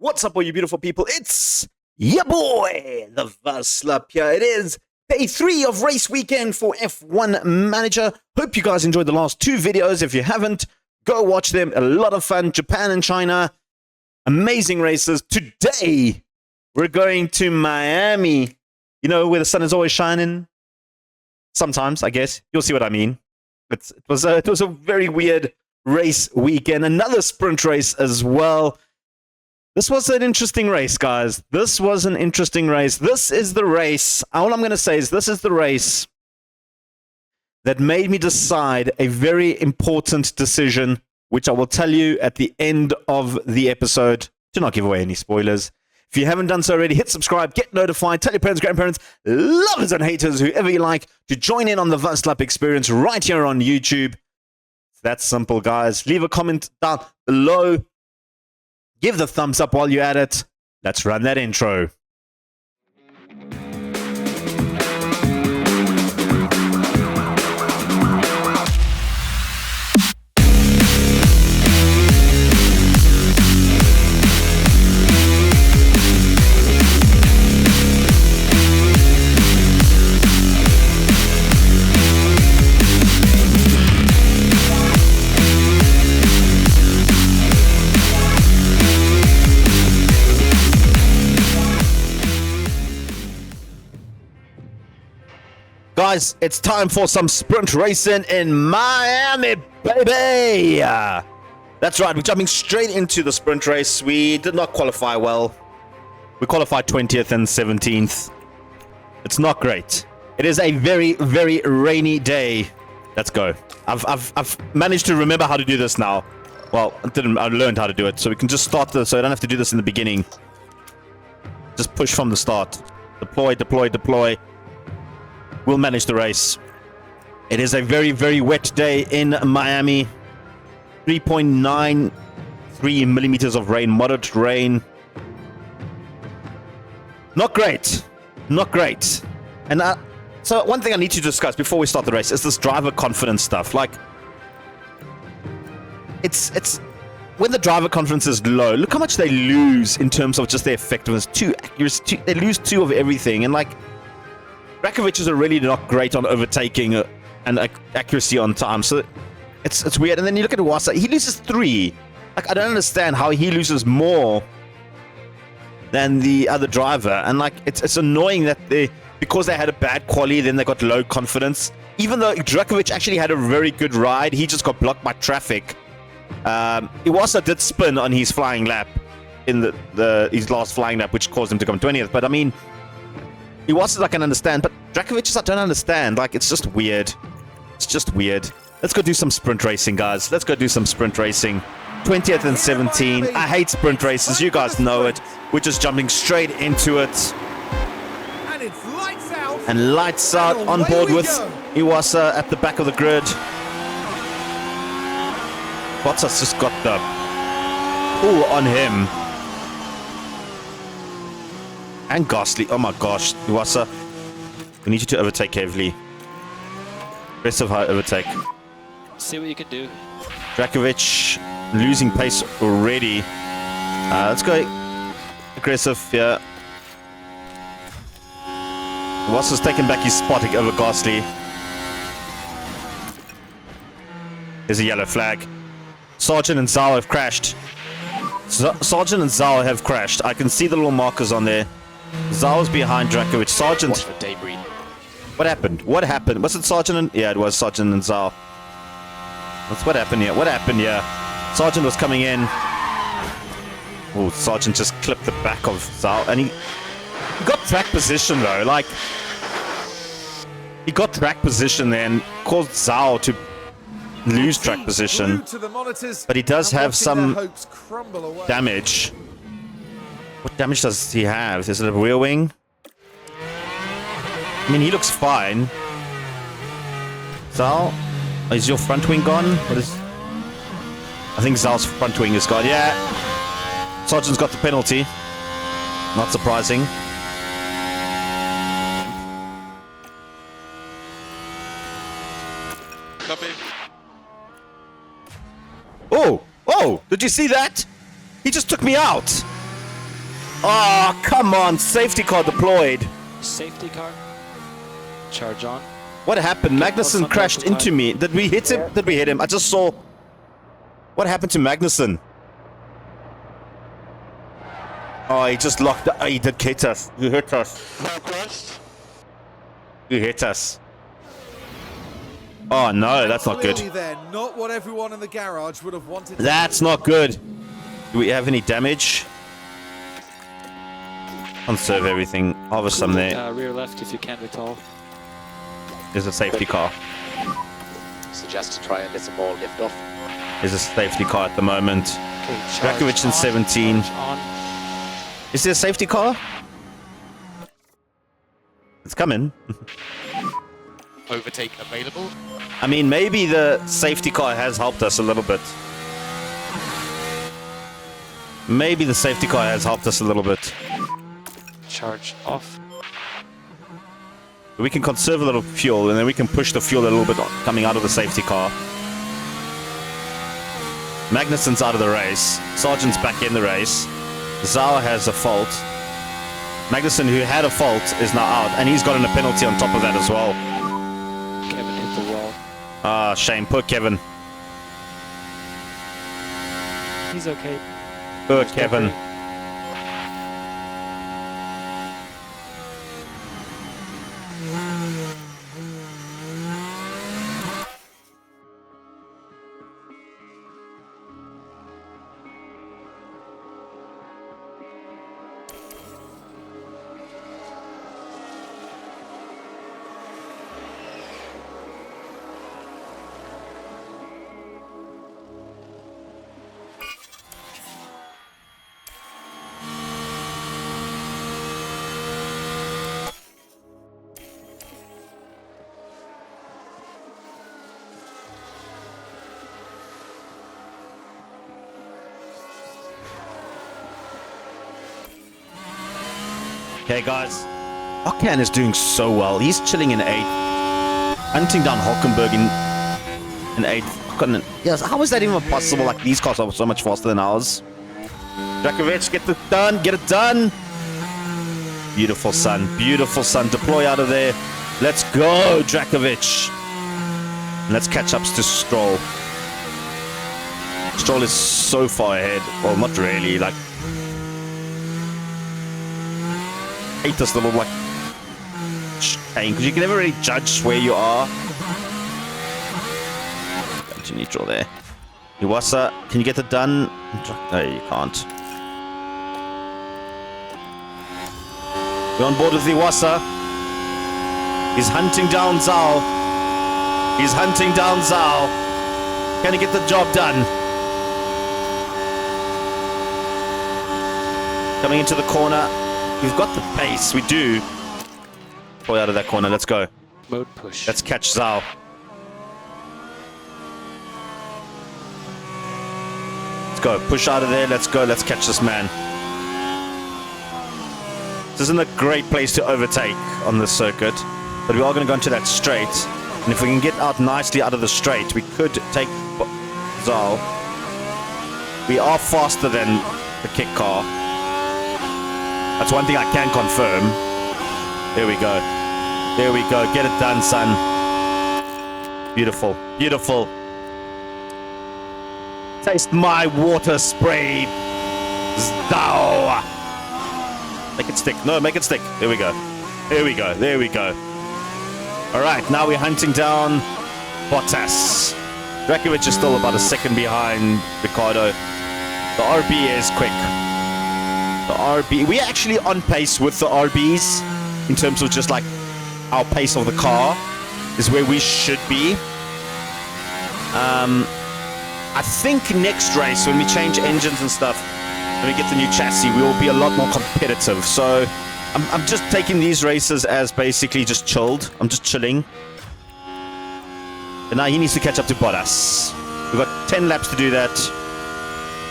What's up, all you beautiful people? It's your boy, the Vaslap here. It is day 3 of race weekend for F1 Manager. Hope you guys enjoyed the last 2 videos. If you haven't, go watch them. A lot of fun. Japan and China. Amazing races. Today, we're going to Miami. You know, where the sun is always shining. Sometimes, I guess. You'll see what I mean. It was a very weird race weekend. Another sprint race as well. This was an interesting race, guys. This was an interesting race. This is the race. All I'm going to say is this is the race that made me decide a very important decision, which I will tell you at the end of the episode. Do not give away any spoilers. If you haven't done so already, hit subscribe, get notified, tell your parents, grandparents, lovers and haters, whoever you like, to join in on the Vaslap experience right here on YouTube. It's that simple, guys. Leave a comment down below. Give the thumbs up while you're at it. Let's run that intro. Guys, it's time for some sprint racing in Miami, baby! That's right, we're jumping straight into the sprint race. We did not qualify well. We qualified 20th and 17th. It's not great. It is a very, very rainy day. Let's go. I've managed to remember how to do this now. Well, I learned how to do it, so we can just start this, so I don't have to do this in the beginning. Just push from the start. Deploy, deploy, deploy. We'll manage the race. It is a very, very wet day in Miami. 3.93 millimeters of rain, moderate rain. Not great. Not great. And so one thing I need to discuss before we start the race is this driver confidence stuff. Like, it's when the driver confidence is low, look how much they lose in terms of just their effectiveness. They lose 2 of everything. And like, Rakovic is really not great on overtaking and accuracy on time, so it's weird. And then you look at Wasa, he loses 3. Like, I don't understand how he loses more than the other driver. And like, it's annoying that because they had a bad quali, then they got low confidence. Even though Rakovic actually had a very good ride, he just got blocked by traffic. Iwasa did spin on his flying lap in his last flying lap, which caused him to come 20th. But I mean, Iwasa's I can understand, but Drakovic's I don't understand. Like, it's just weird. It's just weird. Let's go do some sprint racing, guys. Let's go do some sprint racing. 20th and 17. I hate sprint races. You guys know it. We're just jumping straight into it. And it's lights out. And lights out on board with Iwasa at the back of the grid. Bottas just got the pull on him. And Ghastly. Oh my gosh, Iwasa. We need you to overtake heavily. Aggressive high overtake. See what you can do. Drakovic losing pace already. Let's go aggressive here. Iwasa's taken back his spot over Ghastly. There's a yellow flag. Sargent and Zhao have crashed. Sargent and Zhao have crashed. I can see the little markers on there. Zhao's behind Drakovic. Sargent. Watch for debris. What happened? What happened? Was it Sargent and... Yeah, it was Sargent and Zhao. That's what happened here. What happened here? Sargent was coming in. Oh, Sargent just clipped the back of Zhao. And he got track position, though. Like, he got track position there and caused Zhao to lose track position. But he does have some damage. What damage does he have? Is it a rear wing? I mean, he looks fine. Zhao? Is your front wing gone? What is... I think Zhao's front wing is gone. Yeah. Sargent's got the penalty. Not surprising. Copy. Oh! Oh! Did you see that? He just took me out! Oh, come on. Safety car deployed. Safety car. Charge on. What happened? Get Magnussen on crashed local into time. me. Did we hit him? Did we hit him? I just saw... What happened to Magnussen? Oh, he just locked... Oh, he did hit us. He hit us. He hit us. Oh, no, that's not good. Clearly then, not what everyone in the garage would have wanted. That's not good. Do we have any damage? Conserve everything. Harvest some there. Rear left if you can with all. There's a safety car. Suggest to try and let them all lift off. There's a safety car at the moment. Okay, charge Rakovic in on, 17. charge on. Is there a safety car? It's coming. Overtake available. I mean, maybe the safety car has helped us a little bit. Maybe the safety car has helped us a little bit. Charge off. We can conserve a little fuel, and then we can push the fuel a little bit coming out of the safety car. Magnussen's out of the race. Sargent's back in the race. Zhao has a fault. Magnussen, who had a fault, is now out, and he's gotten a penalty on top of that as well. Kevin hit the wall. Ah, shame. Poor Kevin. He's okay. Poor Kevin. Okay, guys. Okan is doing so well. He's chilling in 8th. Hunting down Hulkenberg in 8th. Yes, how is that even possible? Like, these cars are so much faster than ours. Drakovic, get it done. Get it done. Beautiful, son. Beautiful, son. Deploy out of there. Let's go, Drakovic. Let's catch up to Stroll. Stroll is so far ahead. Well, not really. Like, hate this little like chain because you can never really judge where you are. Go to neutral there. Iwasa, can you get it done? No, you can't. We're on board with Iwasa. He's hunting down Zhao. He's hunting down Zhao. Can he get the job done? Coming into the corner. We've got the pace. We do. Pull out of that corner. Let's go. Mode push. Let's catch Zhao. Let's go. Push out of there. Let's go. Let's catch this man. This isn't a great place to overtake on this circuit, but we are going to go into that straight. And if we can get out nicely out of the straight, we could take Zhao. We are faster than the kick car. That's one thing I can confirm. There we go. There we go. Get it done, son. Beautiful. Beautiful. Taste my water spray. Zhao. Make it stick. No, make it stick. There we go. There we go. There we go. All right. Now we're hunting down Bottas. Drakovic is still about a second behind Ricardo. The RB is quick. The RB, we're actually on pace with the RBs in terms of just like our pace of the car is where we should be. I think next race when we change engines and stuff, when we get the new chassis, we will be a lot more competitive. So I'm just taking these races as basically just chilled. I'm just chilling. And now he needs to catch up to Bottas. We've got 10 laps to do that.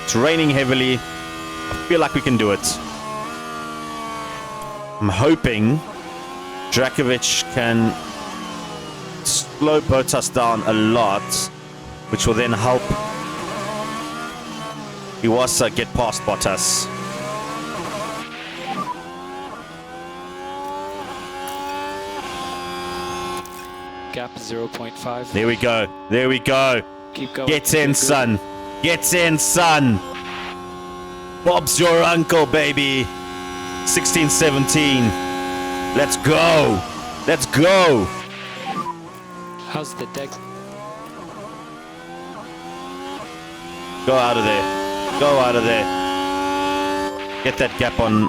It's raining heavily. I feel like we can do it. I'm hoping Drakovic can slow Bottas down a lot, which will then help Iwasa get past Bottas. gap 0.5. There we go. There we go. Keep going. Get in, You're good. son. Get in, son. Bob's your uncle, baby. 16, 17. Let's go. Let's go. How's the deck? Go out of there. Go out of there. Get that gap on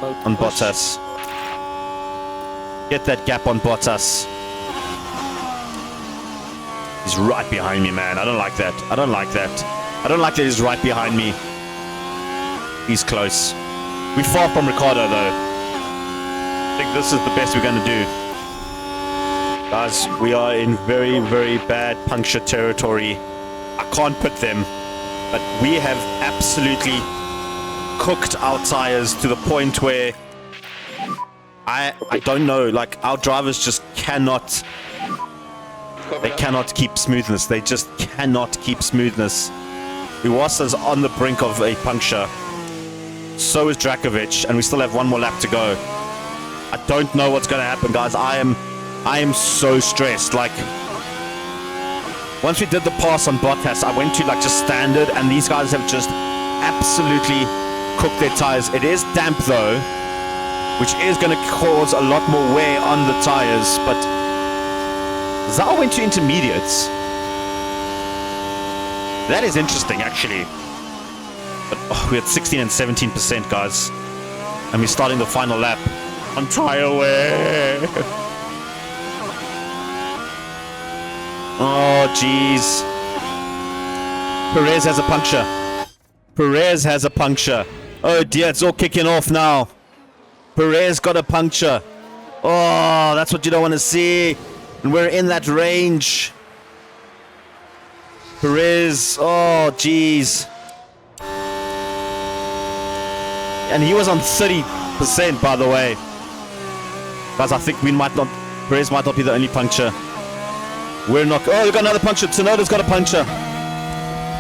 Mode push. Bottas. Get that gap on Bottas. He's right behind me, man. I don't like that. I don't like that. I don't like that he's right behind me. He's close. We're far from Ricardo, though. I think this is the best we're going to do. Guys, we are in very, very bad puncture territory. I can't put them, but we have absolutely cooked our tires to the point where I don't know, like our drivers just cannot, they cannot keep smoothness. They just cannot keep smoothness. Iwasa's on the brink of a puncture. So is Drakovic, and we still have one more lap to go. I don't know what's going to happen, guys. I am so stressed. Like, once we did the pass on Bottas, I went to like just standard, and these guys have just absolutely cooked their tires. It is damp though, which is going to cause a lot more wear on the tires, but Zhao went to intermediates. That is interesting, actually. But we're at 16 and 17%, guys. And we're starting the final lap on tire wear. Oh, jeez. Perez has a puncture. Perez has a puncture. Oh, dear, it's all kicking off now. Perez got a puncture. Oh, that's what you don't want to see. And we're in that range. Perez. Oh, jeez. And he was on 30%, by the way. Guys, I think we might not... Perez might not be the only puncture. We're not... Oh, we got another puncture. Tsunoda's got a puncture.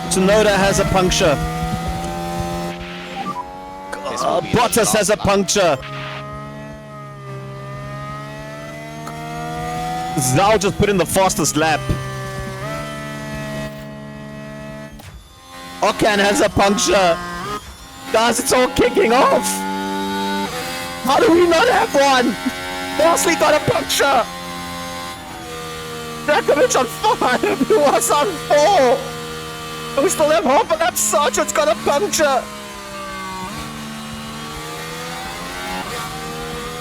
Tsunoda has a puncture. Bottas has a puncture. Zhao just put in the fastest lap. Okan has a puncture. Guys, it's all kicking off. How do we not have one? Mosley got a puncture. Drakovic on 5. Who was on 4? We still have half of that. Sargent's got a puncture.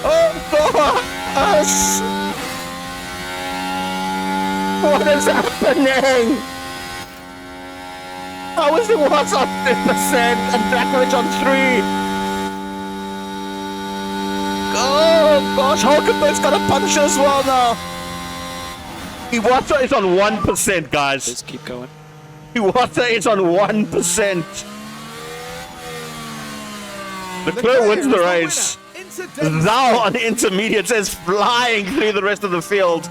Oh gosh! What is happening? How is it was on 3% and Drakovic on 3? Oh gosh, Hulkenberg's got a puncture as well now. Iwata is on 1%, guys. Just keep going. Iwata is on 1%. Leclerc wins the race. Zhao on intermediates is flying through the rest of the field.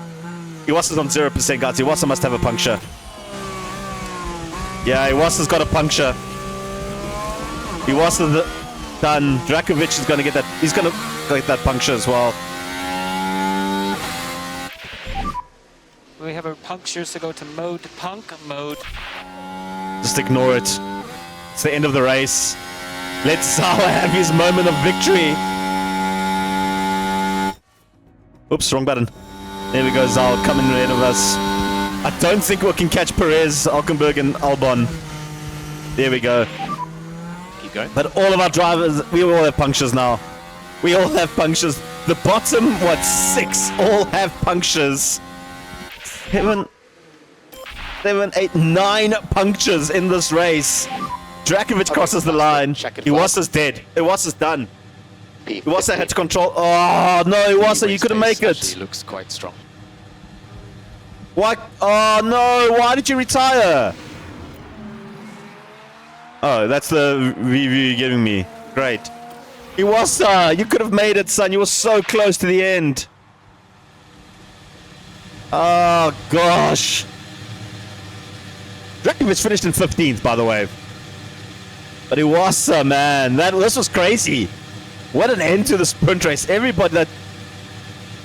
Iwasa's on 0%, guys. Iwasa must have a puncture. Yeah, Iwasa's got a puncture. Iwasa's done. Drakovic is going to get that. He's going to get that puncture as well. We have our punctures to go to mode punk mode. Just ignore it. It's the end of the race. Let Zhao have his moment of victory. Oops, wrong button. There we go, Zhao coming ahead of us. I don't think we can catch Perez, Hulkenberg, and Albon. There we go. Keep going. But all of our drivers, we all have punctures now. We all have punctures. The bottom, 6 all have punctures. 7, 8, 9 punctures in this race. Drakovic crosses the line. Iwasa's dead. Iwasa's done. Iwasa had to control. Oh no, Iwasa, you couldn't make it. He looks quite strong. Why? Oh no, why did you retire? Oh, that's the review you're giving me. Great. Iwasa, you could have made it, son. You were so close to the end. Oh gosh. Drakovic finished in 15th, by the way. But Iwasa, man, this was crazy. What an end to the sprint race. Everybody that...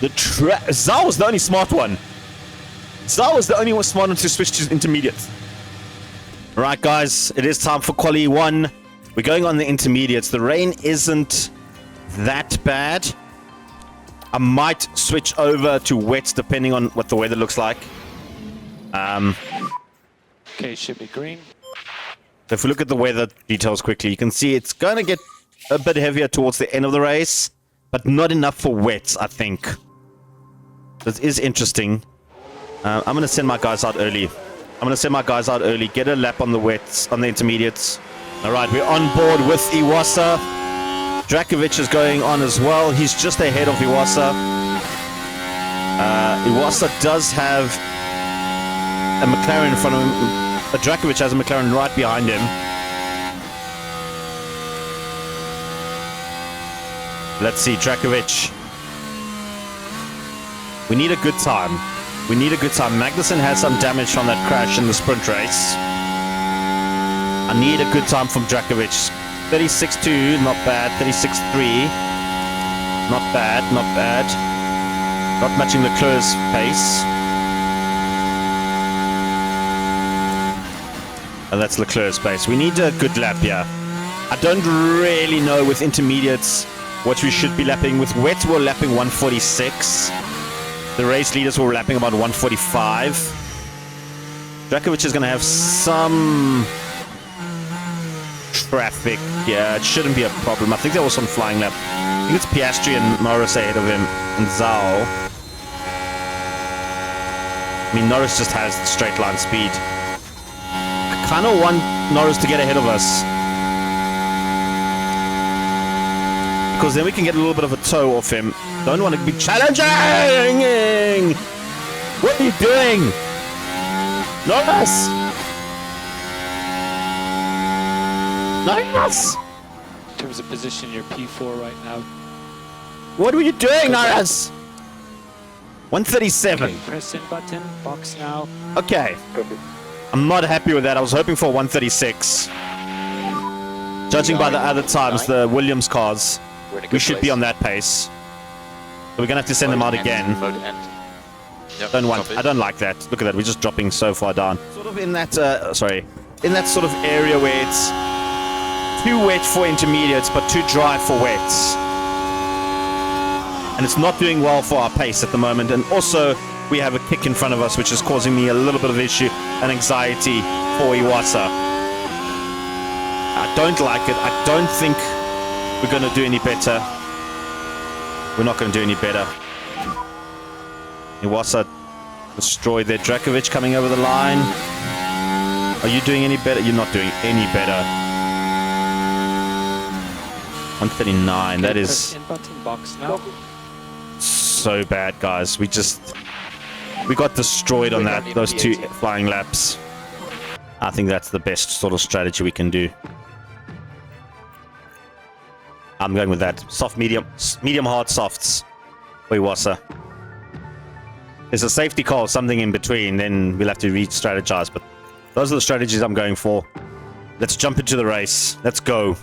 Zhao was the only smart one. Zhao was the only one smart enough to switch to intermediate. Right, guys, it is time for quali 1. We're going on the intermediates. The rain isn't that bad. I might switch over to wets depending on what the weather looks like. Okay, should be green. So if we look at the weather details quickly, you can see it's going to get a bit heavier towards the end of the race, but not enough for wets, I think. This is interesting. I'm going to send my guys out early. Get a lap on the wets, on the intermediates. All right, we're on board with Iwasa. Drakovic is going on as well. He's just ahead of Iwasa. Iwasa does have a McLaren in front of him. Drakovic has a McLaren right behind him. Let's see, Drakovic. We need a good time. Magnussen has some damage from that crash in the sprint race. I need a good time from Drakovic. 36.2, not bad. 36.3. Not bad. Not matching Leclerc's pace. And that's Leclerc's pace. We need a good lap here. I don't really know with intermediates what we should be lapping. With wet, we're lapping 146. The race leaders were lapping about 145. Drakovic is going to have some traffic. Yeah, it shouldn't be a problem. I think there was some flying lap. I think it's Piastri and Norris ahead of him, and Zhao. I mean, Norris just has straight line speed. I kind of want Norris to get ahead of us, because then we can get a little bit of a toe off him. Don't want to be challenging! What are you doing? Norris! Norris! In terms of position, you're P4 right now. What were you doing, Norris? 137. Okay, press in button, box now. Okay. I'm not happy with that. I was hoping for 136. Judging by the other times, the Williams cars, we should be on that pace. So we're gonna have to send them out again. Yep, I don't like that. Look at that. We're just dropping so far down. Sort of in that, in that sort of area where it's too wet for intermediates, but too dry for wets. And it's not doing well for our pace at the moment. And also, we have a kick in front of us, which is causing me a little bit of issue and anxiety for Iwasa. I don't like it. I don't think we're going to do any better. We're not going to do any better. Iwasa destroyed their Drakovic coming over the line. Are you doing any better? You're not doing any better. 139. That is so bad, guys. We got destroyed on that. Those two flying laps. I think that's the best sort of strategy we can do. I'm going with that. Soft, medium, hard, softs. Iwasa. There's a safety car or something in between, then we'll have to re-strategize. But those are the strategies I'm going for. Let's jump into the race. Let's go.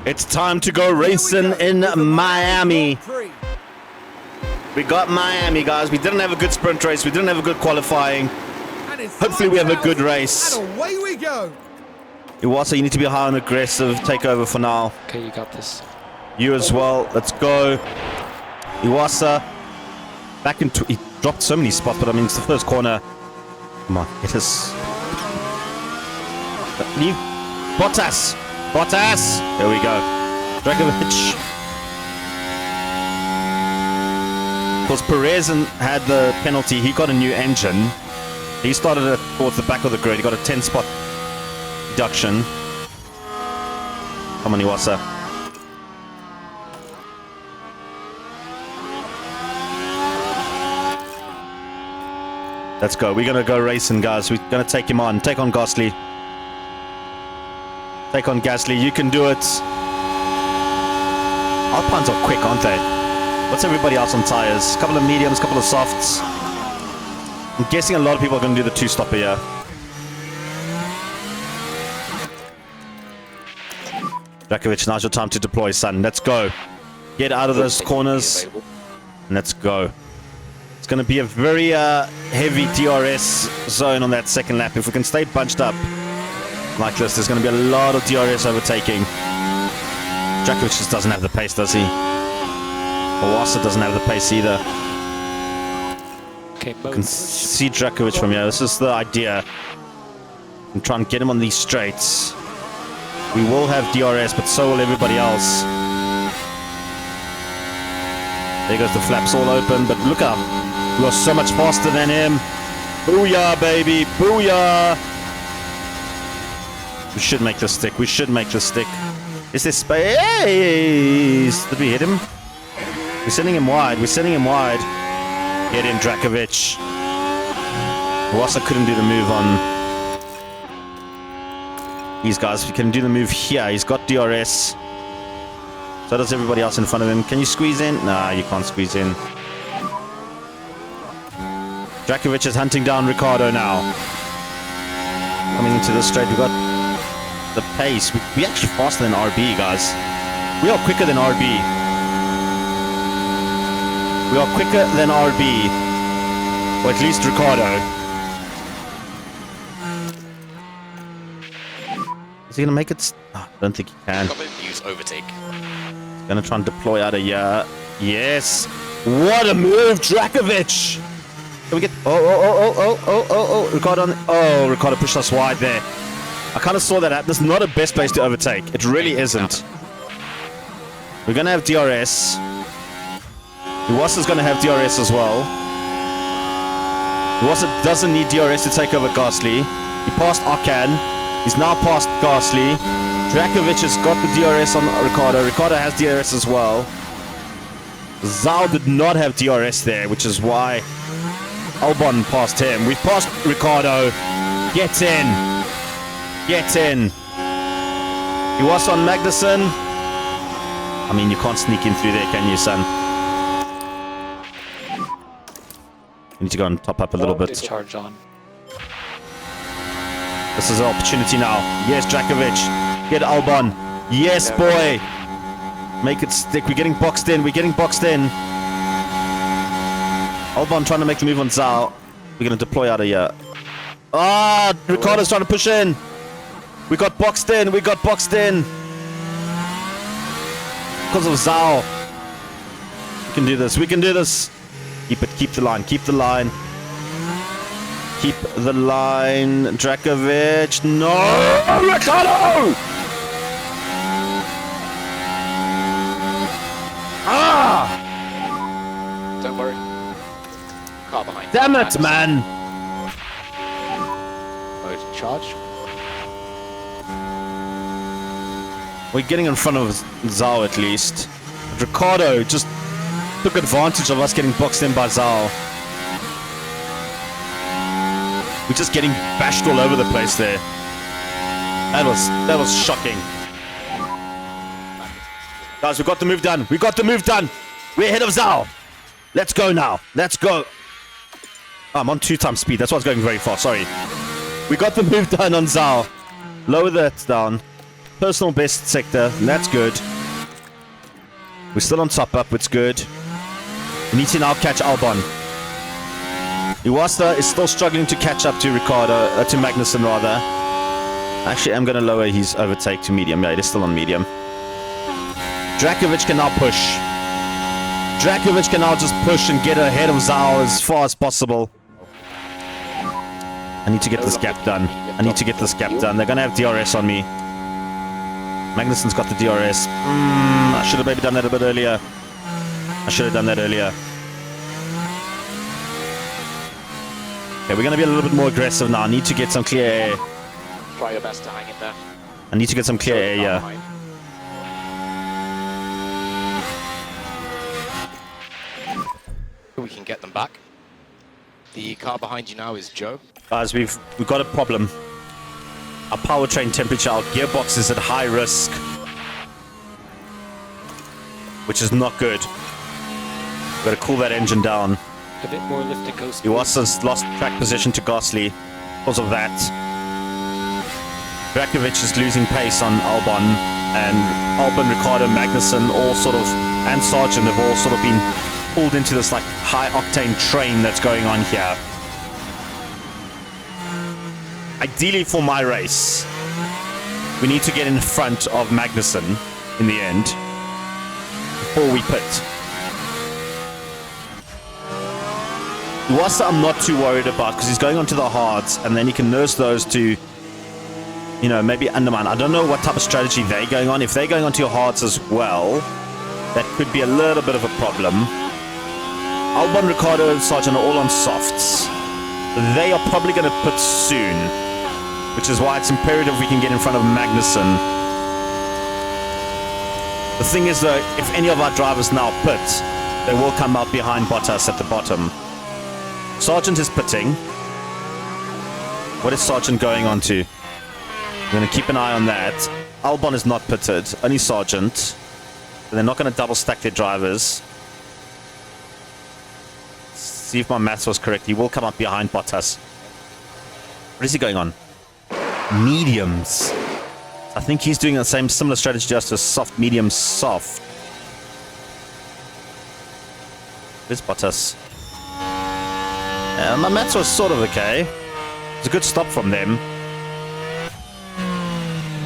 It's time to go racing in Miami. We got Miami, guys. We didn't have a good sprint race. We didn't have a good qualifying. Hopefully we have a good race. And away we go. Iwasa, you need to be high and aggressive. Take over for now. Okay, you got this. You as well. Let's go. Iwasa. Back into... He dropped so many spots, but I mean, it's the first corner. Come on, get us. Leave. Bottas. There we go. Drakovic. Because Perez had the penalty. He got a new engine. He started towards the back of the grid. He got a 10-spot deduction. Come on, Iwasa. Let's go. We're going to go racing, guys. We're going to take him on. Take on Gasly. You can do it. Alpines are quick, aren't they? What's everybody else on tires? A couple of mediums, a couple of softs. I'm guessing a lot of people are going to do the two-stopper here. Drakovic, now's your time to deploy, son. Let's go. Get out of those corners. And let's go. It's going to be a very heavy DRS zone on that second lap. If we can stay bunched up like this, there's going to be a lot of DRS overtaking. Drakovic just doesn't have the pace, does he? Owasa doesn't have the pace either. Okay, You can see Drakovic from here. This is the idea. And try and get him on these straights. We will have DRS, but so will everybody else. There goes the flaps all open, but look up. We are so much faster than him. Booyah, baby. Booyah. We should make this stick. We should make this stick. Is there space? Did we hit him? We're sending him wide. We're sending him wide. Get in, Drakovic. Owasa couldn't do the move on these guys. We can do the move here. He's got DRS. So does everybody else in front of him. Can you squeeze in? Nah, you can't squeeze in. Drakovic is hunting down Ricardo now. Coming into the straight. We got the pace. We're actually faster than RB, guys. We are quicker than RB. We are quicker than RB. Or at least Ricardo. Is he going to make it? Oh, I don't think he can. Use overtake. Gonna try and deploy out of here. Yes. What a move, Drakovic. Can we get... Oh. Ricardo on... Oh, Ricardo pushed us wide there. I kind of saw that. This is not a best place to overtake. It really isn't. We're gonna have DRS. Iwasa's gonna have DRS as well. Iwasa doesn't need DRS to take over Gasly. He passed Akan. He's now past Gasly. Drakovic has got the DRS on Ricardo. Ricardo has DRS as well. Zhao did not have DRS there, which is why Albon passed him. We've passed Ricardo. Get in. Get in. He was on Magnussen. I mean, you can't sneak in through there, can you, son? You need to go and top up a little bit. Charge on. This is an opportunity now. Yes, Drakovic. Get Albon. Yes, boy. Make it stick. We're getting boxed in. We're getting boxed in. Albon trying to make the move on Zhao. We're going to deploy out of here. Ah, Ricardo's trying to push in. We got boxed in. We got boxed in. Because of Zhao. We can do this. We can do this. Keep it. Keep the line. Keep the line. Keep the line. Drakovic. No! Ricardo! Ah! Don't worry. Car behind. Damn it, man! Mode charge. We're getting in front of Zhao at least. Ricardo just took advantage of us getting boxed in by Zhao. We're just getting bashed all over the place there. That was shocking. Guys, we got the move done. We got the move done. We're ahead of Zhao. Let's go now. Let's go. Oh, I'm on 2 times speed. That's why I was going very fast. Sorry. We got the move done on Zhao. Lower that down. Personal best sector. That's good. We're still on top up. It's good. We need to now catch Albon. Iwasa is still struggling to catch up to Ricardo, to Magnussen rather. Actually, I'm going to lower his overtake to medium. Yeah, it is still on medium. Drakovic can now push. Drakovic can now just push and get ahead of Zhao as far as possible. I need to get this gap done. I need to get this gap done. They're going to have DRS on me. Magnussen's got the DRS. I should have maybe done that a bit earlier. I should have done that earlier. Okay, we're going to be a little bit more aggressive now. I need to get some clear air. Try your best to hang in there. I need to get some clear air, yeah. We can get them back. The car behind you now is Joe. Guys, we've got a problem. Our powertrain temperature, our gearbox is at high risk. Which is not good. We've got to cool that engine down. A bit more lift to go. Iwasa's lost track position to Gasly because of that. Drakovic is losing pace on Albon, and Albon, Ricardo, Magnussen, all sort of, and Sargent have all sort of been pulled into this like high octane train that's going on here. Ideally for my race, we need to get in front of Magnussen in the end before we pit. Iwasa I'm not too worried about because he's going onto the hards and then he can nurse those to, you know, maybe undermine. I don't know what type of strategy they're going on. If they're going onto your hards as well, that could be a little bit of a problem. Albon, Ricardo, and Sargent are all on softs. They are probably going to put soon, which is why it's imperative we can get in front of Magnussen. The thing is, though, if any of our drivers now pit, they will come out behind Bottas at the bottom. Sargent is pitting. What is Sargent going on to? I'm going to keep an eye on that. Albon is not pitted, only Sargent. But they're not going to double stack their drivers. See if my maths was correct. He will come up behind Bottas. What is he going on? Mediums. I think he's doing the same similar strategy, just as soft, medium, soft. Where's Bottas? My maths was sort of okay. It's a good stop from them.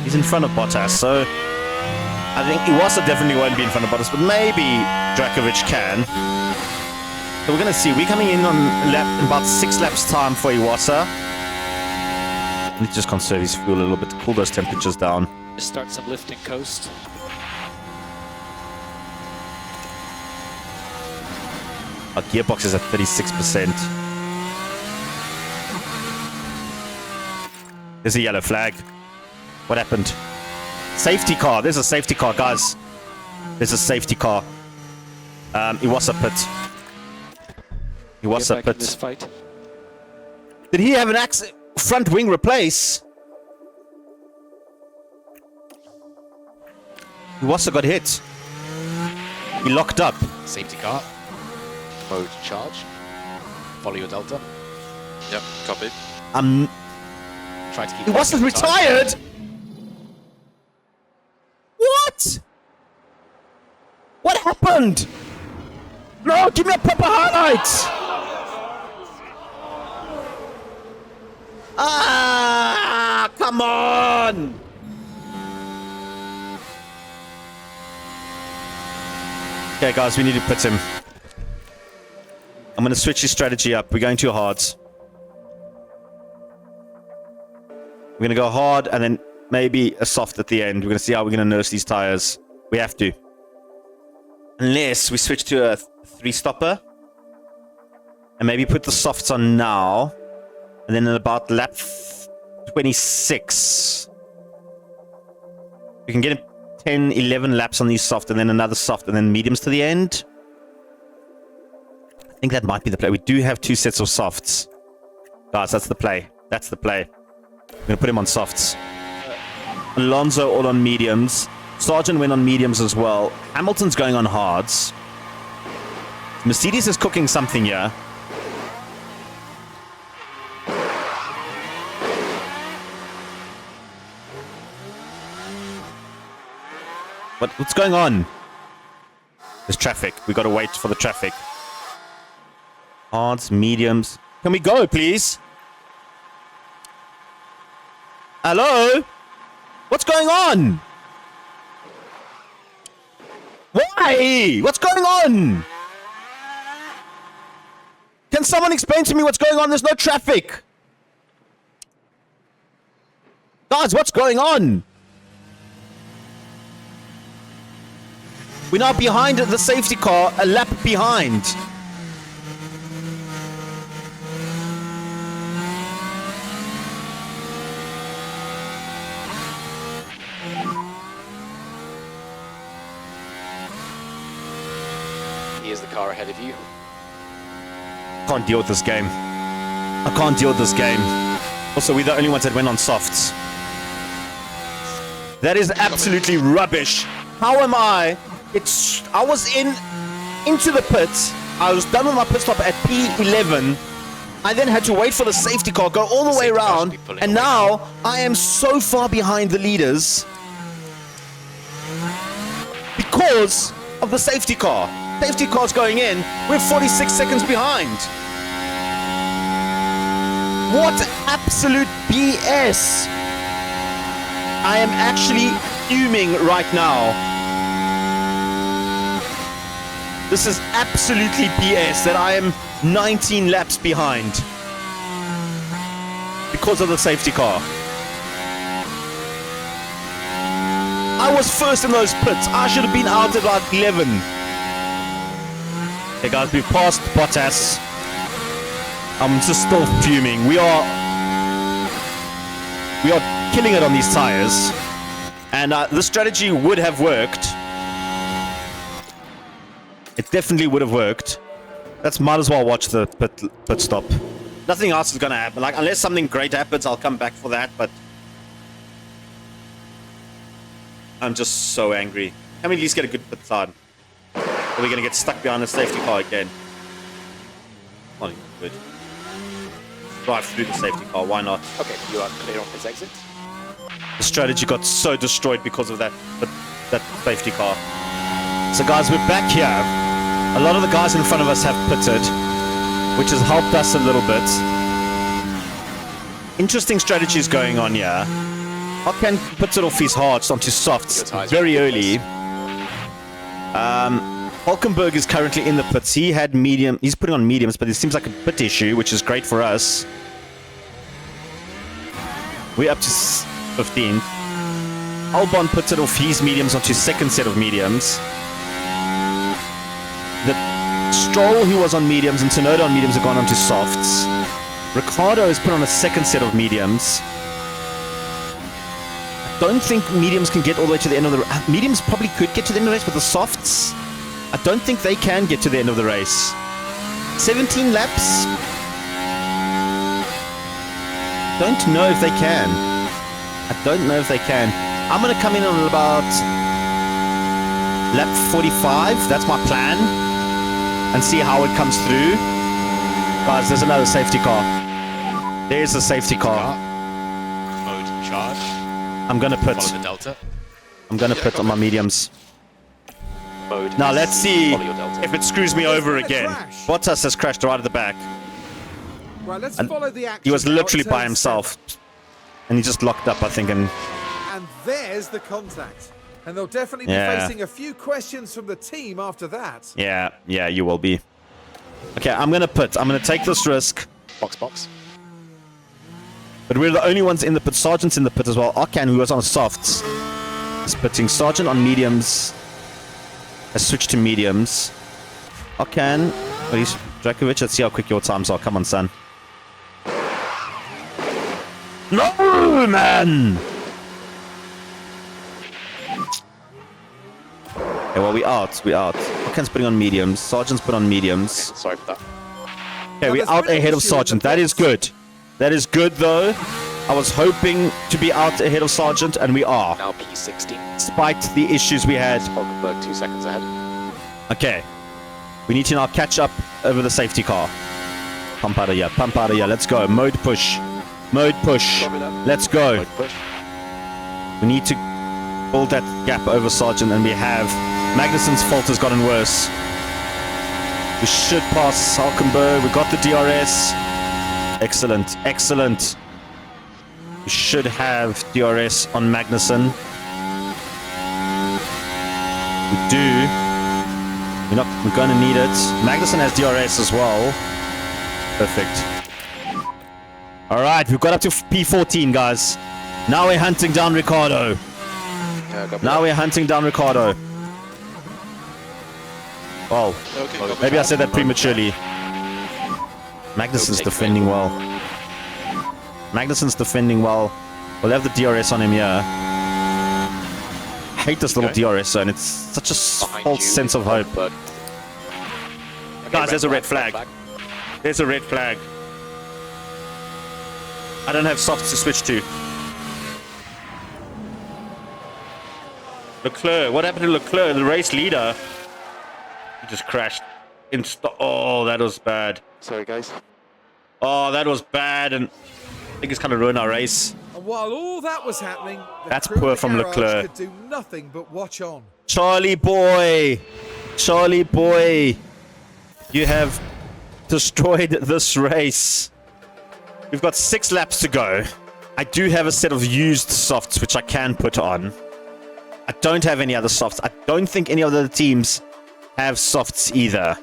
He's in front of Bottas, so I think Iwasa definitely won't be in front of Bottas, but maybe Drakovic can. So we're going to see. We're coming in on in about 6 laps time for Iwasa. Need to just conserve his fuel a little bit to cool those temperatures down. Just start some lifting coast. Our gearbox is at 36%. There's a yellow flag. What happened? Safety car. There's a safety car, guys. There's a safety car. Iwasa pit. Iwasa Get back in this pit. fight. Did he have an accident? Front wing replace? Iwasa got hit. He locked up. Safety car. Mode charge. Follow your delta. Yep, copy. Try to keep Iwasa's time. retired? What? What happened? No, give me a proper highlight. Ah, come on. Okay, guys, we need to pit him. I'm going to switch his strategy up. We're going too hard. We're going to go hard and then maybe a soft at the end. We're going to see how we're going to nurse these tires. We have to. Unless we switch to a 3-stopper. And maybe put the softs on now. And then in about lap 26. We can get 10, 11 laps on these soft and then another soft and then mediums to the end. I think that might be the play. We do have 2 sets of softs. Guys, that's the play. That's the play. I'm going to put him on softs. Alonso all on mediums. Sargent went on mediums as well. Hamilton's going on hards. Mercedes is cooking something here. What's going on? There's traffic. We got to wait for the traffic. Hards, mediums. Can we go, please? Hello? What's going on? Why? What's going on? Can someone explain to me what's going on? There's no traffic. Guys, what's going on? We're now behind the safety car, a lap behind. Here's the car ahead of you. Can't deal with this game. I can't deal with this game. Also, we're the only ones that went on softs. That is absolutely rubbish. How am I? I was into the pit. I was done with my pit stop at P11. I then had to wait for the safety car, go all the way around, and now I am so far behind the leaders because of the safety car. safety car's going in. We're 46 seconds behind. What absolute BS. I am actually fuming right now. This is absolutely BS that I am 19 laps behind because of the safety car. I was first in those pits. I should have been out at like 11. Hey guys, we've passed Bottas. I'm just still fuming. We are killing it on these tires, and the strategy would have worked. It definitely would have worked. Let's might as well watch the pit stop. Nothing else is gonna happen. Like unless something great happens, I'll come back for that. But I'm just so angry. Can we at least get a good pit time? Or are we gonna get stuck behind the safety car again? Not even good. Drive through the safety car. Why not? Okay, you are clear on this exit. The strategy got so destroyed because of that safety car. So guys, we're back here. A lot of the guys in front of us have pitted, which has helped us a little bit. Interesting strategies going on here. Okan puts it off his hards onto softs very early. Hulkenberg is currently in the pits. He had medium. He's putting on mediums, but it seems like a pit issue, which is great for us. We're up to 15th. Albon puts it off his mediums onto second set of mediums. The Stroll, who was on mediums, and Tsunoda on mediums have gone onto softs. Ricciardo has put on a second set of mediums. I don't think mediums can get all the way to the end of the race. Mediums probably could get to the end of the race, but the softs, I don't think they can get to the end of the race. 17 laps? Don't know if they can. I don't know if they can. I'm going to come in on about lap 45. That's my plan. And see how it comes through. Guys, there's another safety car. There's a safety car. Mode charge. I'm going to put. Follow the delta. I'm going to put on my mediums. Mode. Now let's see Follow your delta. if it screws me over been a again. crash. Bottas has crashed right at the back. Right, let's And follow the action. He was now at literally by turn himself. And he just locked up, I think. And 7. And there's the contact. And they'll definitely be Yeah. facing a few questions from the team after that. yeah, you will be. Okay, I'm going to put. I'm going to take this risk. Box. But we're the only ones in the pit. Sargent's in the pit as well. Okan, who was on softs, is pitting. Sargent on mediums has switched to mediums. Okan, Drakovic, let's see how quick your times are. Come on, son. No, man! Okay, well, we out. Okan's putting on mediums. Sargent's put on mediums. Sorry for that. Okay, Now, we're there's out been an ahead of issue in the Sargent. That is pits. good. That is good, though. I was hoping to be out ahead of Sargent, and we are, Now P16. despite the issues we had. Hulkenberg 2 seconds ahead. Okay. We need to now catch up over the safety car. Pump out of here. Let's go. Mode push. Let's go. Mode push. We need to build that gap over Sargent, and we have. Magnussen's fault has gotten worse. We should pass Hulkenberg. We got the DRS. Excellent. We should have DRS on Magnussen. We do. We're going to need it. Magnussen has DRS as well. Perfect. Alright, we've got up to P14, guys. Now we're hunting down Ricciardo. Well, Okay, maybe I said that prematurely. Magnussen's defending well. We'll have the DRS on him here. Hate this little DRS zone. It's such a false sense of hope. Hulkenberg. Okay, Guys, there's a red flag. There's a red flag. I don't have softs to switch to. Leclerc. What happened to Leclerc, the race leader? He just crashed. Oh, that was bad. Sorry, guys. Oh, that was bad, and I think it's kind of ruined our race. And while all that was happening, the That's crew poor at the from garage Leclerc. could do nothing but watch on. Charlie boy. Charlie boy, you have destroyed this race. We've got 6 laps to go. I do have a set of used softs which I can put on. I don't have any other softs. I don't think any other teams have softs either.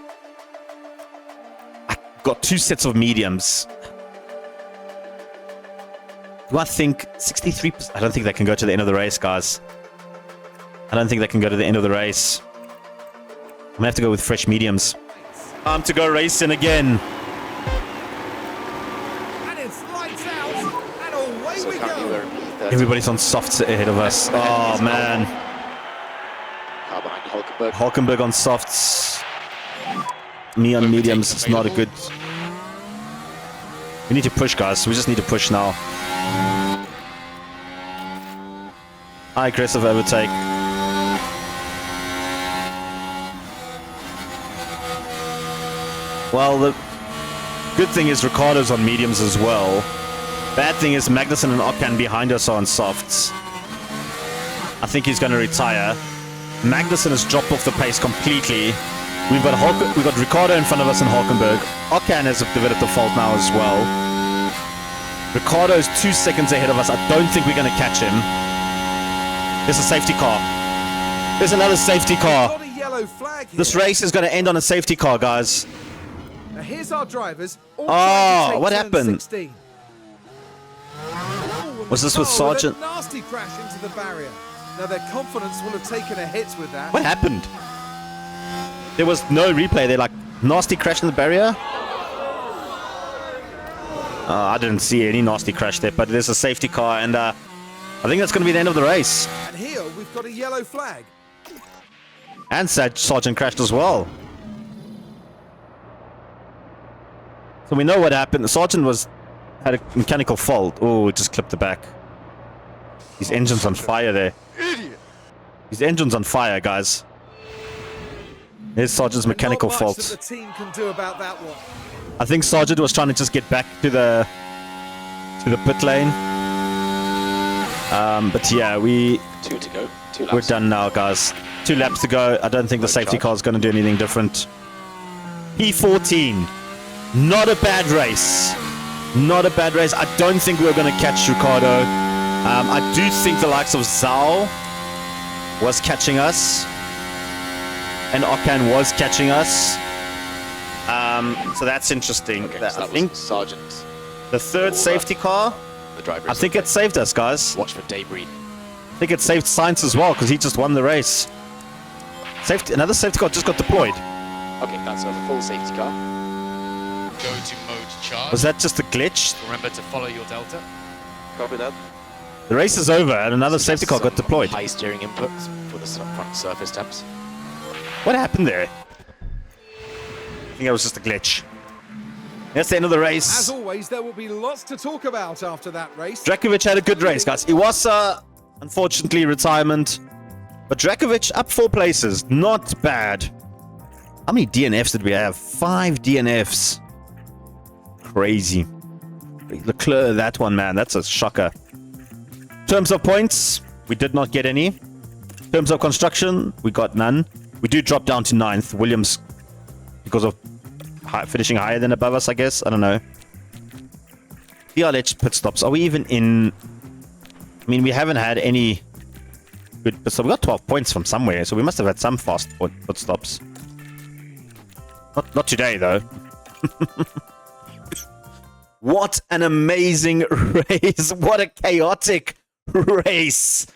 I got 2 sets of mediums. Do I think 63%? I don't think they can go to the end of the race, guys. I don't think they can go to the end of the race. I'm gonna have to go with fresh mediums. Time to go racing again. And it's lights out, and away So we currently go. we're P30. Everybody's on softs ahead of us. Oh, man. Car behind Hulkenberg. Hulkenberg on softs. Me on mediums. It's not a good... We need to push, guys. We just need to push now. High aggressive overtake. Well, the good thing is Ricardo's on mediums as well. Bad thing is Magnussen and Ocon behind us are on softs. I think he's going to retire. Magnussen has dropped off the pace completely. We've got Ricardo in front of us and Hulkenberg. Ocon has developed a fault now as well. Ricardo's 2 seconds ahead of us. I don't think we're going to catch him. There's a safety car. There's another safety car. Got a yellow flag here. This race is going to end on a safety car, guys. Now here's our drivers. All Oh, trying to take what turn happened? 16. Was this with Oh, Sargent? a nasty crash into the barrier. Now their confidence will have taken a hit with that. What happened? There was no replay. They're like, nasty crash in the barrier? I didn't see any nasty crash there, but there's a safety car, and I think that's going to be the end of the race. And here we've got a yellow flag. And Sargent crashed as well. So we know what happened. Sargent had a mechanical fault. Oh, it just clipped the back. His engine's on fire there. His engine's on fire, guys. Here's Sargent's mechanical Not much fault. that the team can do about that one. I think Sargent was trying to just get back to the pit lane. But yeah, 2 to go. 2 laps. we're done now, guys. 2 laps to go. I don't think the safety car is going to do anything different. P14. Not a bad race. Not a bad race. I don't think we're going to catch Ricardo. I do think the likes of Zhao was catching us. And Ocon was catching us. So that's interesting. Okay, so I that think was Sargent. the 3rd safety car, The driver. I think it saved us, guys. Watch for debris. I think it saved Sainz as well, because he just won the race. Another safety car just got deployed. Okay, that's a full safety car. Go to mode charge. Was that just a glitch? Remember to follow your delta. Copy that. The race is over, and another safety car got deployed. High steering inputs for the front surface temps. What happened there? I think it was just a glitch. That's the end of the As race. always, there will be lots to talk about after that race. Drakovic had a good race, guys. Iwasa, unfortunately, retirement. But Drakovic up 4 places. Not bad. How many DNFs did we have? 5 DNFs. Crazy. Leclerc, that one, man. That's a shocker. In terms of points, we did not get any. In terms of construction, we got none. We do drop down to 9th. Williams, because of finishing higher than above us, I guess. I don't know. VRH pit stops. Are we even in... I mean, we haven't had any good pit stops. We got 12 points from somewhere, so we must have had some fast pit stops. Not today, though. What an amazing race. What a chaotic race.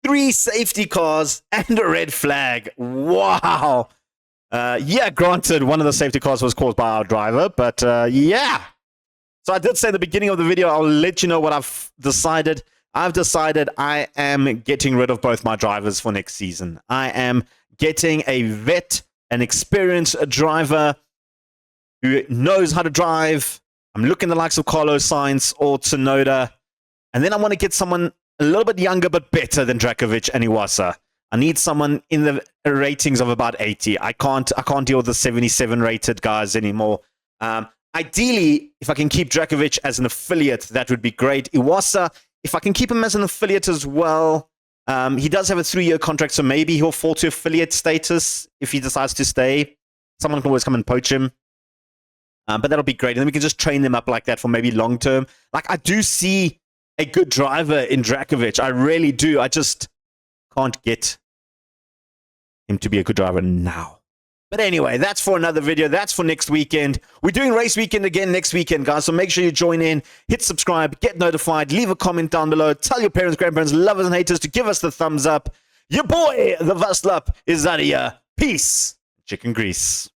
3 safety cars and a red flag. Wow. Yeah, granted, one of the safety cars was caused by our driver, but yeah. So I did say at the beginning of the video, I'll let you know what I've decided. I've decided I am getting rid of both my drivers for next season. I am getting a vet, an experienced driver who knows how to drive. I'm looking at the likes of Carlos Sainz or Tsunoda. And then I want to get someone a little bit younger but better than Drakovic and Iwasa. I need someone in the ratings of about 80. I can't deal with the 77 rated guys anymore. Ideally, if I can keep Drakovic as an affiliate, that would be great. Iwasa, if I can keep him as an affiliate as well, He does have a 3-year contract, so maybe he'll fall to affiliate status if he decides to stay. Someone can always come and poach him. But that'll be great. And then we can just train them up like that for maybe long term. Like, I do see a good driver in Drakovic. I really do. I just can't get him to be a good driver now. But anyway, that's for another video. That's for next weekend. We're doing race weekend again next weekend, guys. So make sure you join in, hit subscribe, get notified, leave a comment down below. Tell your parents, grandparents, lovers, and haters to give us the thumbs up. Your boy, the Vaslap, is out of here. Peace. Chicken grease.